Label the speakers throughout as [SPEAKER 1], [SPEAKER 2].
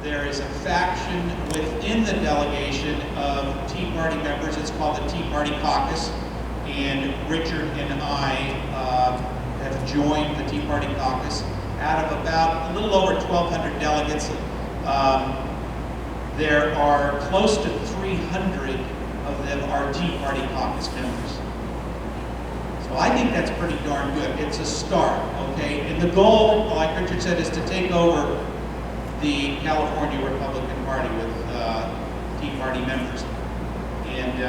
[SPEAKER 1] There is a faction within the delegation of Tea Party members. It's called the Tea Party Caucus. And Richard and I have joined the Tea Party Caucus. Out of about a little over 1,200 delegates, there are close to 300 of them are Tea Party Caucus members. So I think that's pretty darn good. It's a start, okay? And the goal, like Richard said, is to take over the California Republican Party with Tea Party members. And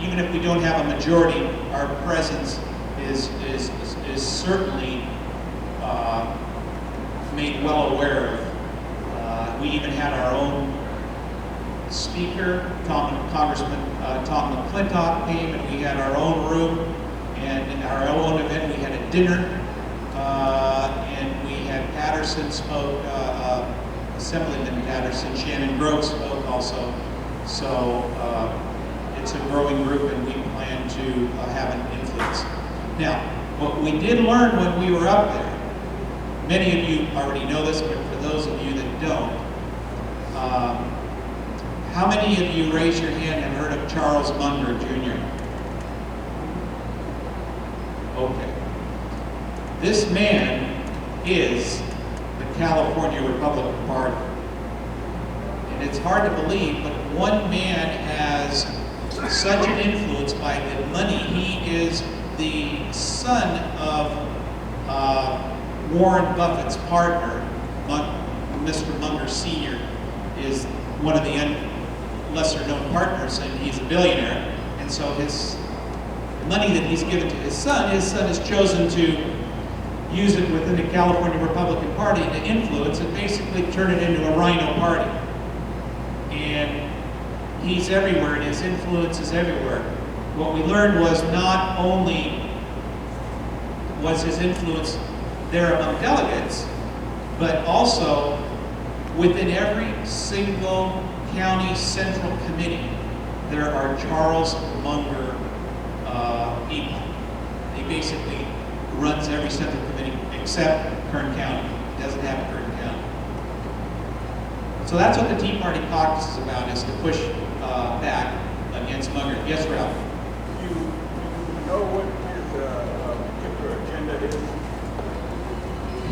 [SPEAKER 1] even if we don't have a majority, our presence is certainly made well aware of. We even had our own speaker, Congressman Tom McClintock came, and we had our own room and our own event. We had a dinner, and we had Patterson spoke, Assemblyman Patterson, Shannon Grove spoke also. So it's a growing group, and we plan to have an influence. Now, what we did learn when we were up there, many of you already know this, but for those of you that don't, how many of you, raise your hand, have heard of Charles Munger, Jr.? Okay. This man is the California Republican Party. And it's hard to believe, but one man has such an influence by the money. He is the son of Warren Buffett's partner. Mr. Munger Sr. is one of the lesser known partners, and he's a billionaire. And so the money that he's given to his son has chosen to use it within the California Republican Party to influence and basically turn it into a rhino party. And he's everywhere, and his influence is everywhere. What we learned was not only was his influence there among delegates, but also within every single county central committee, there are Charles Munger people. He basically runs every central committee except Kern County. He doesn't have Kern County. So that's what the Tea Party Caucus is about, is to push back against Munger. Yes, Ralph?
[SPEAKER 2] You know what his particular agenda is?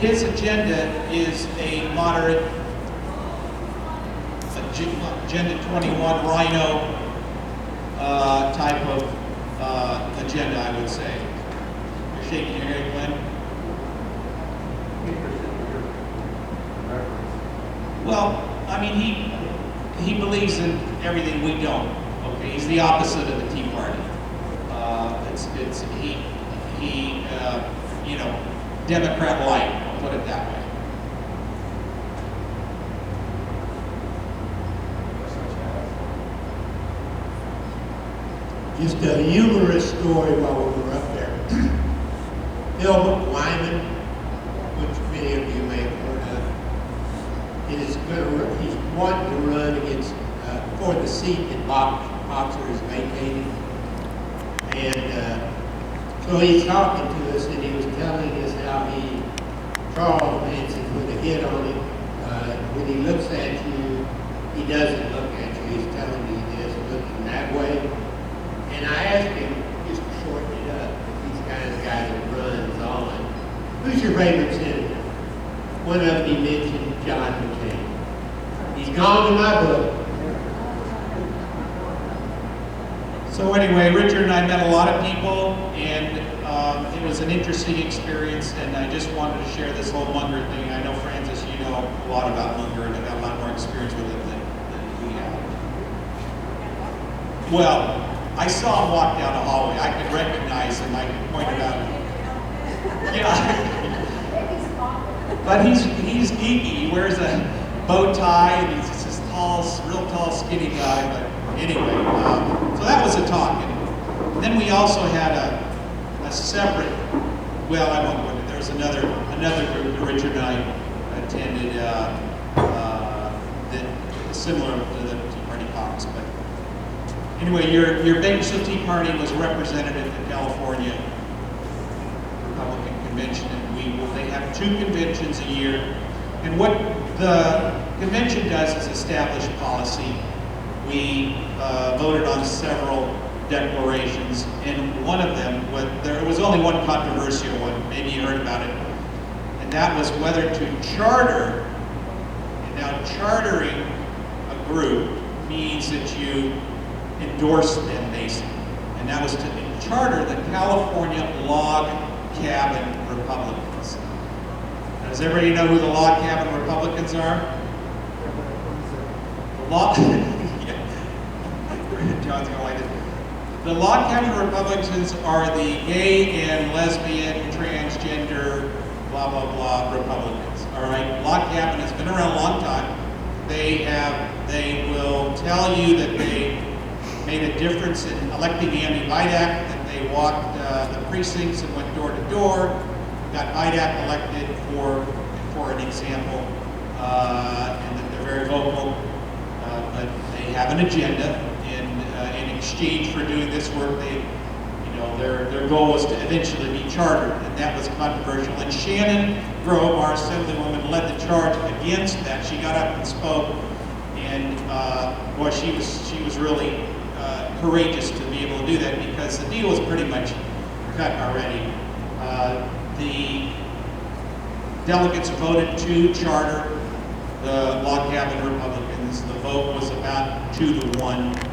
[SPEAKER 1] His agenda is a moderate Agenda 21 rhino type of agenda, I would say. You're shaking your head, Glenn? Well, I mean, he believes in everything we don't. Okay, he's the opposite of the Tea Party. You know, Democrat light. I'll put it that way.
[SPEAKER 3] Just a humorous story while we were up there. Philip Lyman, which many of you may have heard of, he's wanting to run against for the seat that Boxer is vacating. And so he's talking to us, and he was telling us how Charles Manson, with a hit on him, when he looks at you, he doesn't look at you. He's telling you this, looking that way. And I asked him, just to shorten it up, if he's kind of the guy that runs on, who's your favorite senator? One of them, he mentioned John McCain. He's gone to my book.
[SPEAKER 1] So anyway, Richard and I met a lot of people, and it was an interesting experience, and I just wanted to share this whole Munger thing. I know, Francis, you know a lot about Munger, and I've got a lot more experience with it than we have. Well, I saw him walk down the hallway. I could recognize him. I could point it out. Yeah. But he's geeky. He wears a bow tie, and he's just this real tall, skinny guy. But anyway, so that was a talk. And then we also had a separate. Well, I won't go into. There was another group that Richard and I attended that similar to the Tea Party Caucus, but. Anyway, your Bakersfield Tea Party was represented at the California Republican Convention, and they have 2 conventions a year. And what the convention does is establish policy. We voted on several declarations, and one of them, there was only one controversial one, maybe you heard about it, and that was whether to charter. And now chartering a group means that you endorse them, basically. And that was to charter the California Log Cabin Republicans. Now, does everybody know who the Log Cabin Republicans are? The Log... John's gonna like it. The Log Cabin Republicans are the gay and lesbian, transgender, blah, blah, blah Republicans. All right? Log Cabin has been around a long time. They will tell you that they made a difference in electing Andy Vidak, that they walked the precincts and went door to door, got Vidak elected for an example, and that they're very vocal, but they have an agenda. In exchange for doing this work, their goal was to eventually be chartered, and that was controversial. And Shannon Grove, our Assemblywoman, led the charge against that. She got up and spoke, and boy, she was really courageous to be able to do that, because the deal was pretty much cut already. The delegates voted to charter the Log Cabin Republicans. The vote was about 2-1.